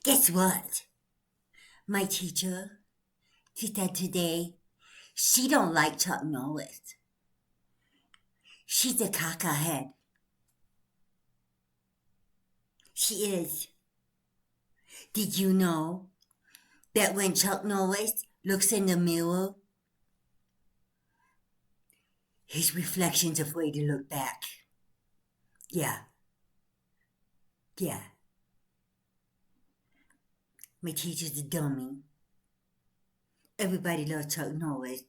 Guess what? My teacher, she said today she don't like Chuck Norris. She's a cockerhead. She is. Did you know that when Chuck Norris looks in the mirror, his reflection's afraid to look back? Yeah. My teacher's a dummy. Everybody loves Chuck Norris.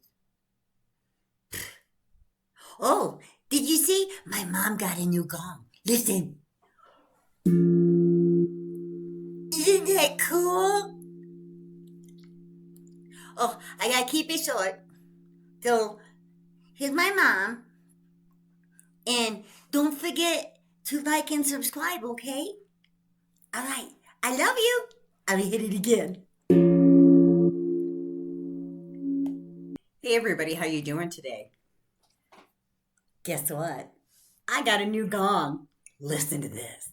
Oh, did you see? My mom got a new gong. Listen. Isn't that cool? Oh, I gotta keep it short. So, here's my mom. And don't forget to like and subscribe, okay? Alright, I love you. I'll hit it again. Hey everybody, how you doing today? Guess what? I got a new gong. Listen to this.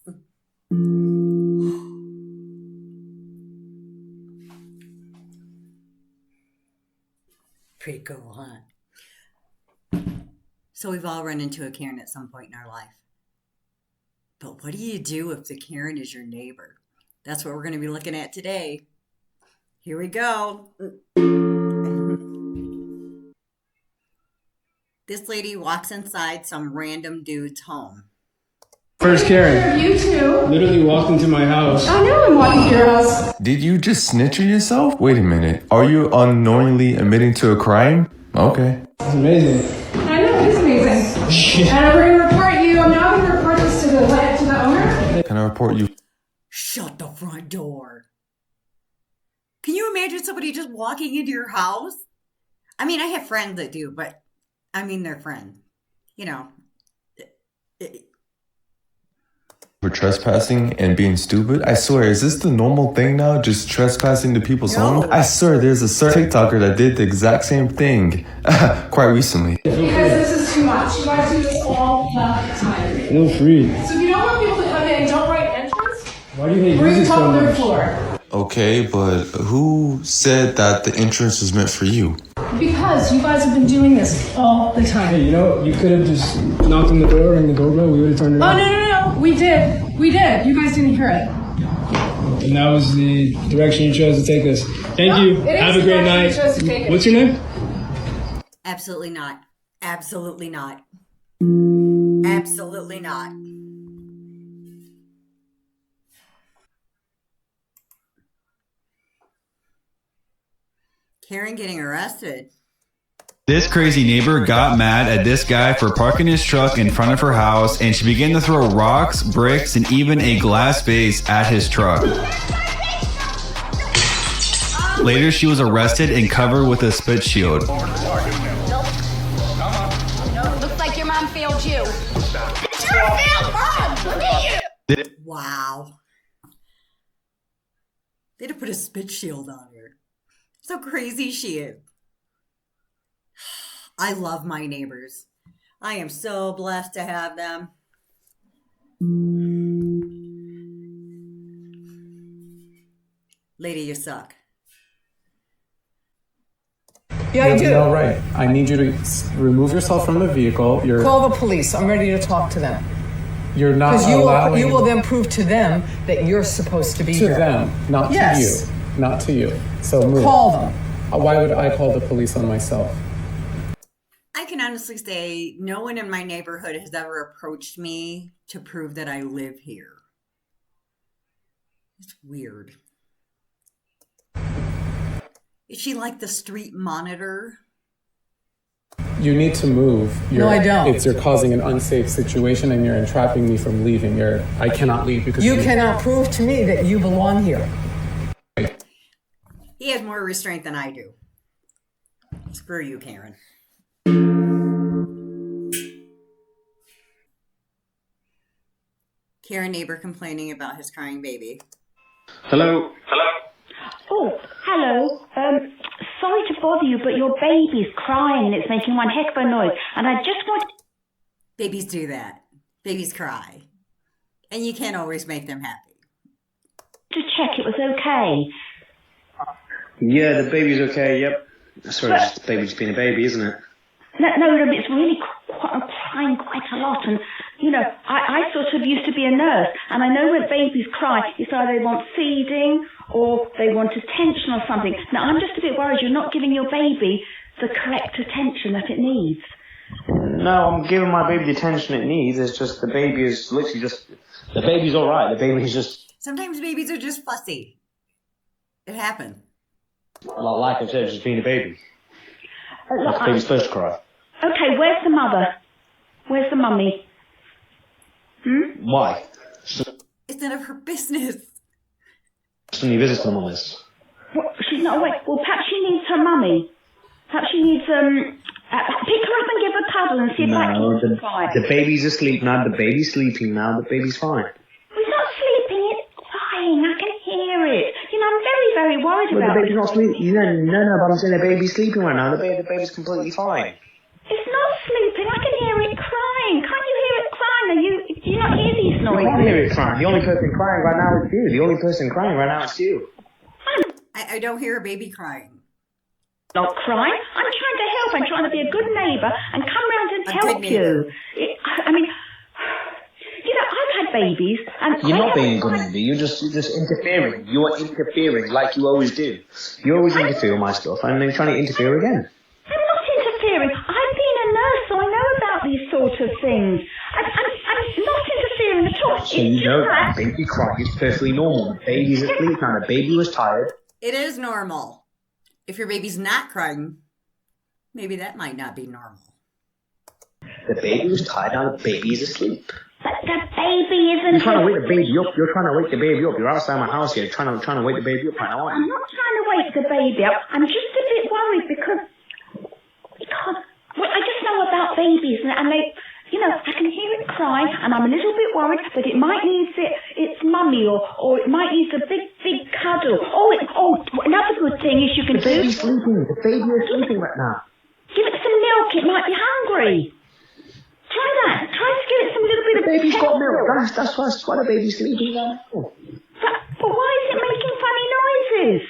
Pretty cool, huh? So we've all run into a Karen at some point in our life. But what do you do if the Karen is your neighbor? That's what we're going to be looking at today. Here we go. This lady walks inside some random dude's home. First Karen. You too. Literally walked into my house. I know I'm walking to your house. Did you just snitch on yourself? Wait a minute. Are you unknowingly admitting to a crime? Okay. It's amazing. I know, it is amazing. And we're going to report you. I'm now going to report this to the owner. Can I report you? Shut the front door. Can you imagine somebody just walking into your house? I mean, I have friends that do, but I mean, they're friends. You know. For trespassing and being stupid? I swear, is this the normal thing now? Just trespassing to people's homes? I swear, there's a certain TikToker that did the exact same thing quite recently. Because this is too much. You guys do this all the time. Feel free. So if you don't want people to come in and don't write entrance, Why do you hate bring music top so of their much? floor. Okay, but who said that the entrance was meant for you? Because you guys have been doing this all the time. Hey, you know, you could have just knocked on the door and the doorbell. We would have turned it Oh, on. no. We did. You guys didn't hear it. And that was the direction you chose to take us. Thank you. It is Have a the great direction night. you chose to take it. What's your name? Absolutely not. Absolutely not. Absolutely not. Karen getting arrested. This crazy neighbor got mad at this guy for parking his truck in front of her house, and she began to throw rocks, bricks, and even a glass vase at his truck. Later, she was arrested and covered with a spit shield. Looks like your mom failed you. Sure failed mom! Look at you! Wow. They had to put a spit shield on her. So crazy she is. I love my neighbors. I am so blessed to have them. Lady, you suck. Yeah, I do. All right. I need you to remove yourself from the vehicle. Call the police. I'm ready to talk to them. You're not Because allowing you will then prove to them that you're supposed to be to here. them, not Yes. to you. Not to you. So move. Call them. Why would I call the police on myself? I can honestly say no one in my neighborhood has ever approached me to prove that I live here. It's weird. Is she like the street monitor? You need to move. No, I don't. You're causing an unsafe situation and you're entrapping me from leaving. I cannot leave because You cannot prove to me that you belong here. He has more restraint than I do. Screw you, Karen. Karen neighbor complaining about his crying baby. Hello. Oh, hello. Sorry to bother you, but your baby's crying and it's making one heck of a noise. And I just want... Babies do that. Babies cry. And you can't always make them happy. to check it was okay. Yeah, the baby's okay, yep. Sorry, just the baby's been a baby, isn't it? No, it's really crying quite a lot. And, you know, I sort of used to be a nurse, and I know when babies cry, it's either they want feeding or they want attention or something. Now, I'm just a bit worried you're not giving your baby the correct attention that it needs. No, I'm giving my baby the attention it needs. It's just the baby is literally just... The baby's alright. The baby's just... Sometimes babies are just fussy. It happens. Like I said, just being a baby. Look, Like the baby's supposed to cry. Okay, where's the mother? Where's the mummy? Why? It's none of her business. So many visits to the mum is. What? She's not awake. Well, perhaps she needs her mummy. Perhaps she needs, pick her up and give her a cuddle and see if that keeps her quiet. The baby's asleep now. The baby's sleeping now. The baby's fine. It's not sleeping, it's crying. I can hear it. You know, I'm very, very worried But about the baby's not sleeping. No, but I'm saying the baby's sleeping right now. The baby's completely fine. It's not sleeping. I can hear it crying. Can't you hear it crying? Do you not hear these You noises? can't hear it crying. The only person crying right now is you. The only person crying right now is you. I don't hear a baby crying. Not crying. I'm trying to help. I'm trying to be a good neighbour and come round and help you. I mean, you know, I've had babies and... You're not being a good neighbour. You're just interfering. You are interfering like you always do. You always interfere with my stuff and then you're trying to interfere again. I'm not interfering. I've been a nurse, so I know about these sort of things. I'm not interfering at all. So you know that baby crying is perfectly normal. The baby's asleep now. The baby was tired. It is normal. If your baby's not crying, maybe that might not be normal. The baby was tired now. The baby is asleep. But the baby isn't... You're trying to wake the baby up. You're trying to wake the baby up. You're outside my house here trying to wake the baby up right now, aren't I'm you? not trying to wake the baby up. I'm just a bit worried because well, I just know about babies and they, you know, I can hear it crying and I'm a little bit worried that it might need its mummy or it might need a big cuddle. Another good thing is you can The baby's sleeping. The baby is sleeping right now. give it some milk. It might be hungry. Try that. Try to give it some little bit of... The baby's got milk. That's why the baby's sleeping now. But why is it making funny noises?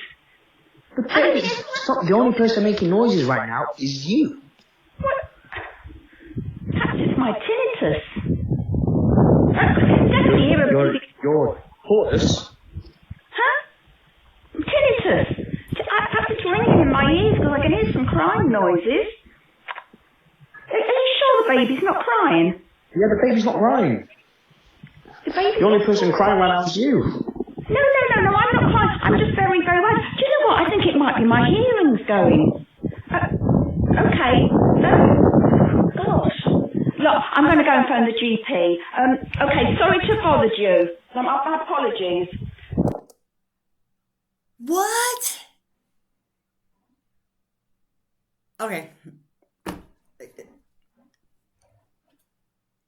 The baby, stop. The only person making noises right now is you. What? Perhaps it's my tinnitus. I can definitely hear a baby... Your horse. Huh? Tinnitus. Perhaps it's ringing in my ears because I can hear some crying noises. Are you sure the baby's not crying? Yeah, the baby's not crying. The only person crying right now is you. No, I'm not crying. I'm just very, very worried. Do you know what? I think it might be my hearing's going. Okay. Gosh. Look, I'm going to go and phone the GP. Okay, sorry to have bothered you. My apologies. What? Okay.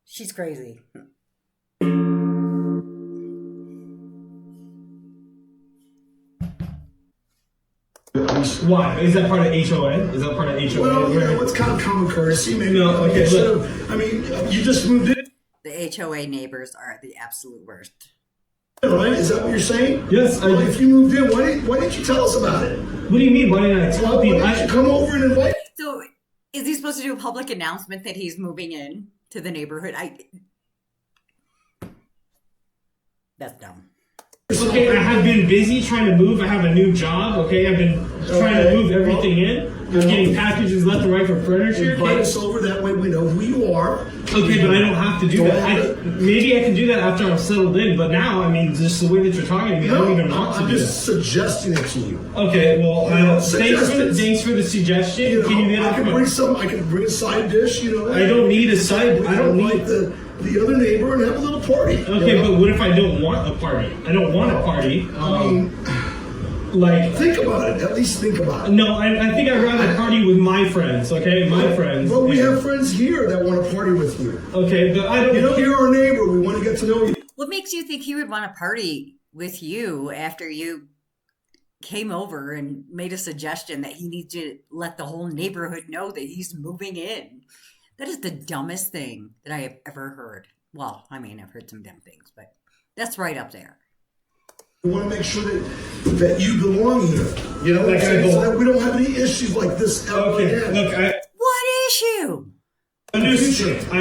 She's crazy. Why? Is that part of HOA? Is that part of HOA? Well, you know, it's kind of common courtesy. Maybe. No, okay, look. I mean, you just moved in. The HOA neighbors are the absolute worst. Right? Is that what you're saying? Yes. Well, if you moved in, why didn't you tell us about it? What do you mean? Why didn't I tell people? Why didn't you come over and invite? So, is he supposed to do a public announcement that he's moving in to the neighborhood? That's dumb. Okay, I have been busy trying to move. I have a new job. Okay, I've been trying to move everything in. I'm getting packages left and right for furniture. Invite us over, that way we know who you are. Okay, but I don't have to do that. Maybe I can do that after I'm settled in, but now, I mean, just the way that you're talking to me, I don't even want to I'm do just that. suggesting it to you. Okay, well, thanks for the suggestion. You know, Can you get I can bring a side dish, you know. I don't need a side. I don't need the other neighbor and have a little party. Okay, but what if I don't want a party? I don't want a party. I mean, like, think about it. At least think about it. No, I think I'd rather party with my friends. Okay, my friends. Well, we have friends here that want to party with you. Okay, but I don't. You know, you're our neighbor. We want to get to know you. What makes you think he would want to party with you after you came over and made a suggestion that he needs to let the whole neighborhood know that he's moving in? That is the dumbest thing that I have ever heard. Well, I mean, I've heard some dumb things, but that's right up there. We want to make sure that you belong here. You know, Like so that we don't have any issues like this ever again. Look, What issue? I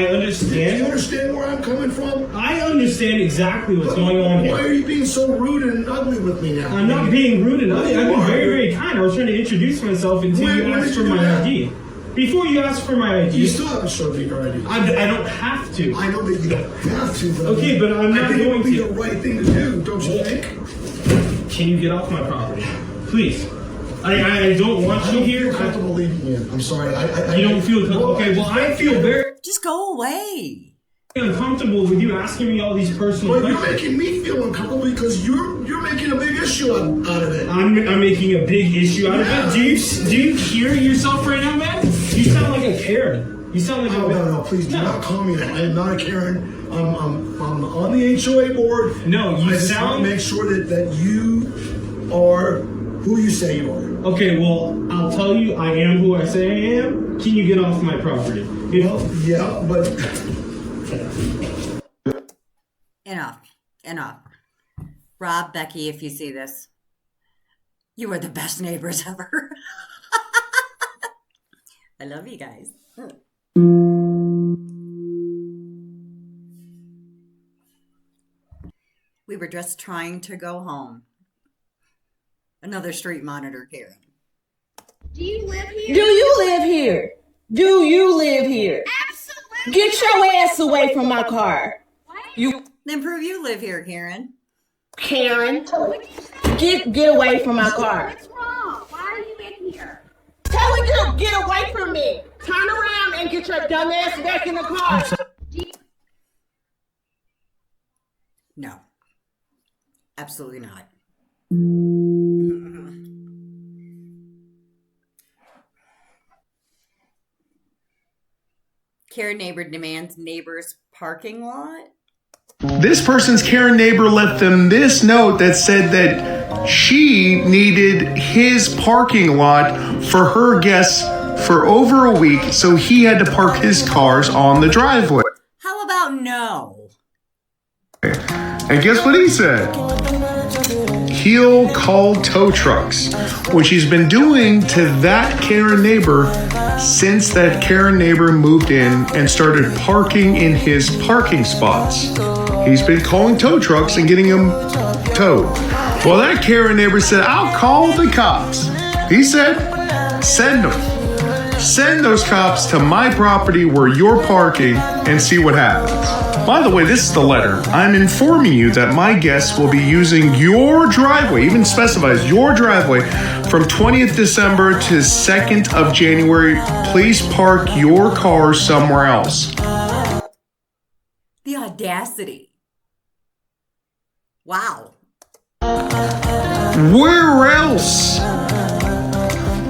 understand. Do you understand where I'm coming from? I understand exactly what's going on here. Why are you being so rude and ugly with me now? I'm not being rude and ugly. I've been very, very kind. I was trying to introduce myself until you asked for my ID. Before you asked for my ID. You still haven't showed me your ID. I don't have to. I know that you don't have to, but okay, but I'm not going to. going to. It would be the right thing to do, don't you think? Can you get off my property, please? I don't want you here. I don't feel comfortable leaving you. I'm sorry. You don't feel comfortable? Okay, well, I feel very Just go away. uncomfortable with you asking me all these personal But questions. you're making me feel uncomfortable because you're making a big issue out of it. I'm making a big issue out of it. Do you hear yourself right now, man? You sound like a Karen. You sound like a no, please do not call me that. I am not a Karen. I'm on the HOA board. No, you I just want to make sure that you are who you say you are. Okay, well, I'll tell you, I am who I say I am. Can you get off my property? Yeah, but Enough. Rob, Becky, if you see this, you are the best neighbors ever. I love you guys. We were just trying to go home. Another street monitor, Karen. Do you live here? Do you live here? Do you live here? Absolutely. Get your ass away from my car. Then prove you live here, Karen. Karen, get away from my car. What's wrong? Why are you in here? Telling you to get away from me. Turn around and get your dumb ass back in the car. No. Absolutely not. Karen neighbor demands neighbor's parking lot. This person's Karen neighbor left them this note that said that she needed his parking lot for her guests for over a week, so he had to park his cars on the driveway. How about no? And guess what he said? He'll call tow trucks, which he's been doing to that Karen neighbor since that Karen neighbor moved in and started parking in his parking spots. He's been calling tow trucks and getting them towed. Well, that Karen neighbor said, I'll call the cops. He said, send them. Send those cops to my property where you're parking and see what happens. By the way, this is the letter. I'm informing you that my guests will be using your driveway, even specifies your driveway, from 20th December to 2nd of January. Please park your car somewhere else. The audacity. Wow. Where else?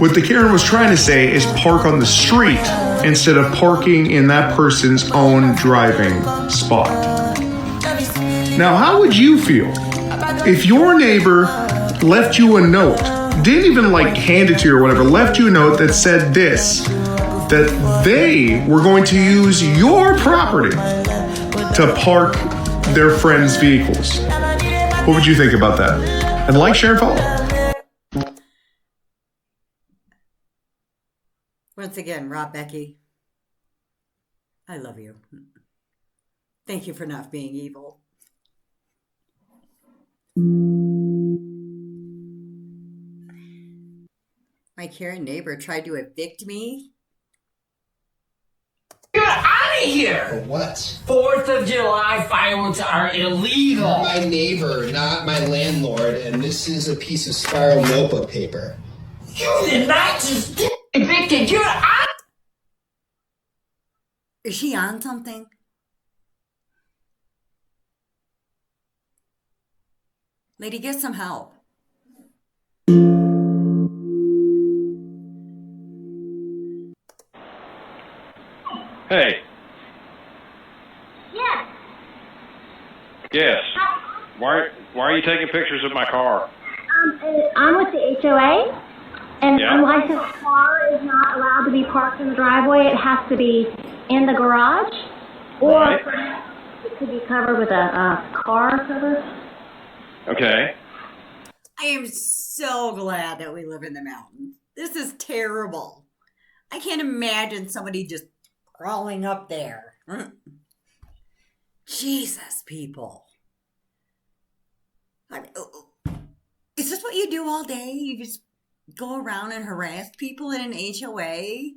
What the Karen was trying to say is park on the street instead of parking in that person's own driving spot. Now, how would you feel if your neighbor left you a note, didn't even hand it to you or whatever, left you a note that said this, that they were going to use your property to park their friends' vehicles? What would you think about that? And like, share, and follow. Once again, Rob, Becky, I love you. Thank you for not being evil. My Karen neighbor tried to evict me. Get out of here! For what? 4th of July fireworks are illegal. You're my neighbor, not my landlord, and this is a piece of spiral notebook paper. You did not just get evicted. You're out. Is she on something? Lady, get some help. Hey. Yes. Yes. Why are you taking pictures of my car? I'm with the HOA, and Yeah. unlicensed car is not allowed to be parked in the driveway. It has to be in the garage, or Right. it could be covered with a car cover. Okay. I am so glad that we live in the mountains. This is terrible. I can't imagine somebody just crawling up there. Jesus, people. Is this what you do all day? You just go around and harass people in an HOA?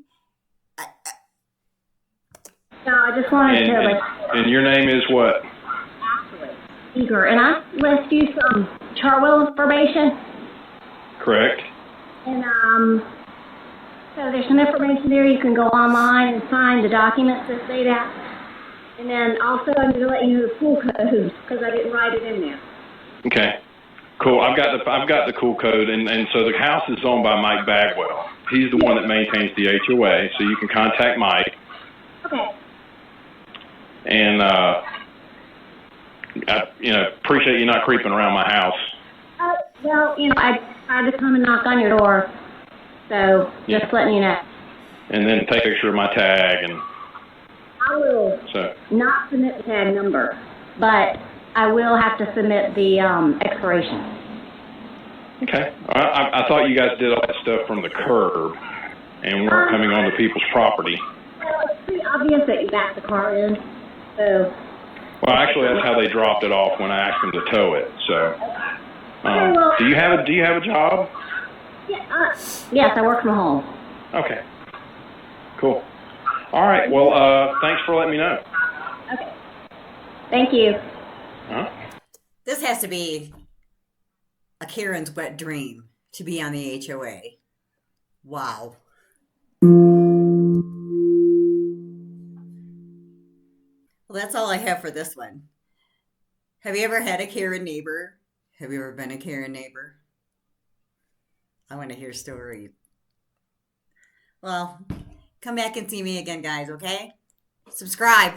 No, I just wanted to And your name is what? Eager, and I left you some Chartwell information. Correct. And so there's some information there. You can go online and sign the documents that say that. And then also I'm going to let you know the pool code because I didn't write it in there. Okay. Cool. I've got the cool code, and so the house is owned by Mike Bagwell. He's the one that maintains the HOA, so you can contact Mike. Okay. And I appreciate you not creeping around my house. Well, I tried to come and knock on your door, so just letting you know. And then take a picture of my tag, and I will not submit the tag number, but I will have to submit the expiration. Okay. I thought you guys did all that stuff from the curb and weren't coming onto people's property. Well, it's pretty obvious that you backed the car in, so. Well, actually, that's how they dropped it off when I asked them to tow it. So, do you have a job? Yeah. Yes, I work from home. Okay. Cool. All right. Well, thanks for letting me know. Okay. Thank you. This has to be a Karen's wet dream to be on the HOA. Wow. Well, that's all I have for this one. Have you ever had a Karen neighbor? Have you ever been a Karen neighbor? I want to hear stories. Well, come back and see me again, guys, okay? Subscribe.